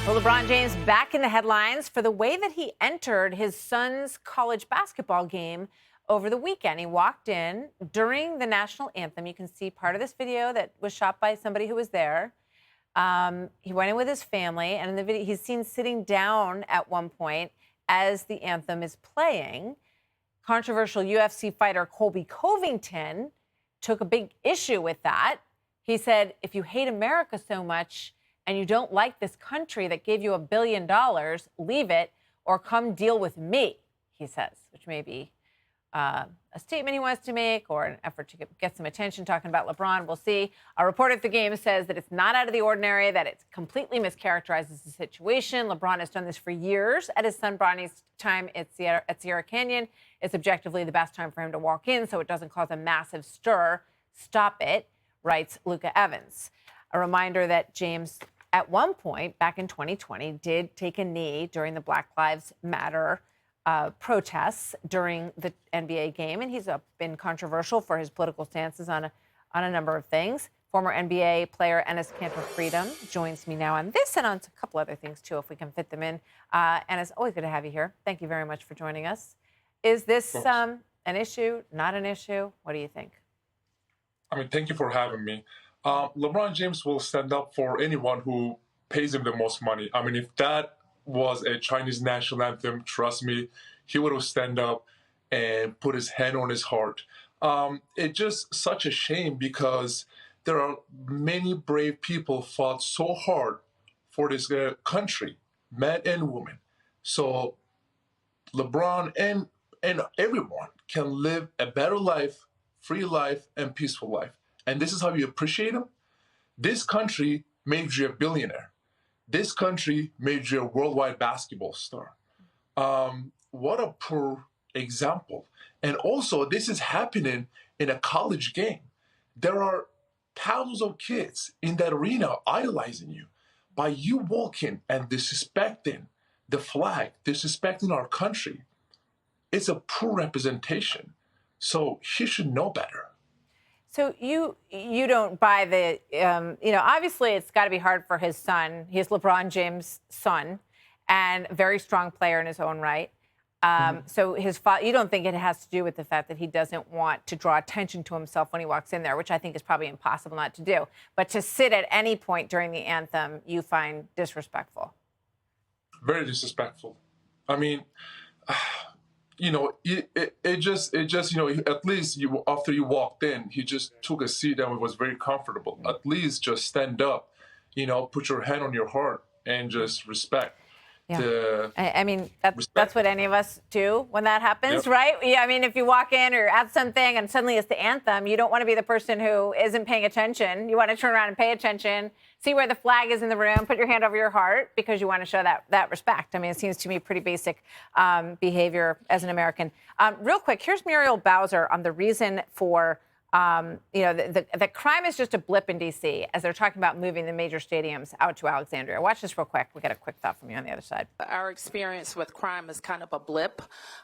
Well, LeBron James back in the headlines for the way that he entered his son's college basketball game over the weekend. He walked in during the National Anthem. You can see part of this video that was shot by somebody who was there. He went in with his family, and in the video, he's seen sitting down at one point as the anthem is playing. Controversial UFC fighter Colby Covington took a big issue with that. He said, if you hate America so much and you don't like this country that gave you $1 billion, leave it or come deal with me, he says, which may be a statement he wants to make or an effort to get some attention talking about LeBron. We'll see. A reporter at the game says that it's not out of the ordinary, that it completely mischaracterizes the situation. LeBron has done this for years at his son Bronny's time at Sierra Canyon. It's objectively the best time for him to walk in so it doesn't cause a massive stir. Stop it, writes Luca Evans. A reminder that James, at one point back in 2020, did take a knee during the Black Lives Matter protests during the NBA game, and he's been controversial for his political stances on a number of things. Former NBA player Enes Kanter Freedom joins me now on this and on a couple other things, too, if we can fit them in. Enes, always good to have you here. Thank you very much for joining us. Is this an issue, not an issue? What do you think? I mean, thank you for having me. LeBron James will stand up for anyone who pays him the most money. I mean, if that was a Chinese national anthem, trust me, he would have stand up and put his hand on his heart. It's just such a shame because there are many brave people fought so hard for this country, men and women. So LeBron and everyone can live a better life, free life, and peaceful life. And this is how you appreciate him. This country made you a billionaire. This country made you a worldwide basketball star. What a poor example. And also, this is happening in a college game. There are thousands of kids in that arena idolizing you. By you walking and disrespecting the flag, disrespecting our country, it's a poor representation. So he should know better. So you don't buy the, obviously it's got to be hard for his son. He's LeBron James' son and a very strong player in his own right. So you don't think it has to do with the fact that he doesn't want to draw attention to himself when he walks in there, which I think is probably impossible not to do. But to sit at any point during the anthem, you find disrespectful. Very disrespectful. I mean, it just, at least after you walked in, he just took a seat and it was very comfortable. At least just stand up, put your hand on your heart and just respect. Yeah. I mean, that's what any of us do when that happens, right? Yeah, I mean, if you walk in or at something and suddenly it's the anthem, you don't want to be the person who isn't paying attention. You want to turn around and pay attention, see where the flag is in the room, put your hand over your heart because you want to show that respect. I mean, it seems to me pretty basic behavior as an American. Real quick, here's Muriel Bowser on the reason for the crime is just a blip in D.C. as they're talking about moving the major stadiums out to Alexandria. Watch this real quick. We'll get a quick thought from you on the other side. Our experience with crime is kind of a blip.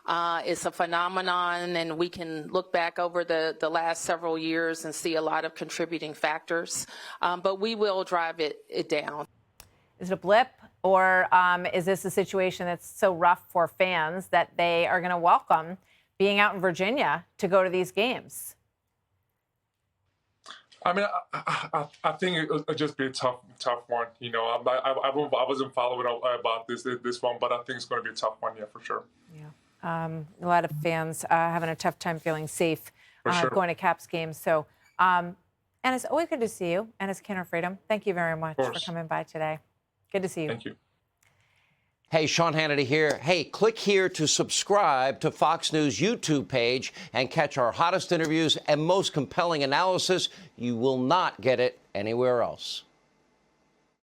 It's a phenomenon, and we can look back over the last several years and see a lot of contributing factors, but we will drive it down. Is it a blip, or is this a situation that's so rough for fans that they are going to welcome being out in Virginia to go to these games? I mean, I think it would just be a tough one. I wasn't following about this one, but I think it's going to be a tough one, yeah, for sure. Yeah, a lot of fans having a tough time feeling safe going to Caps games. So, and it's always good to see you, Enes Kanter Freedom. Thank you very much for coming by today. Good to see you. Thank you. Hey, Sean Hannity here. Hey, click here to subscribe to Fox News YouTube page and catch our hottest interviews and most compelling analysis. You will not get it anywhere else.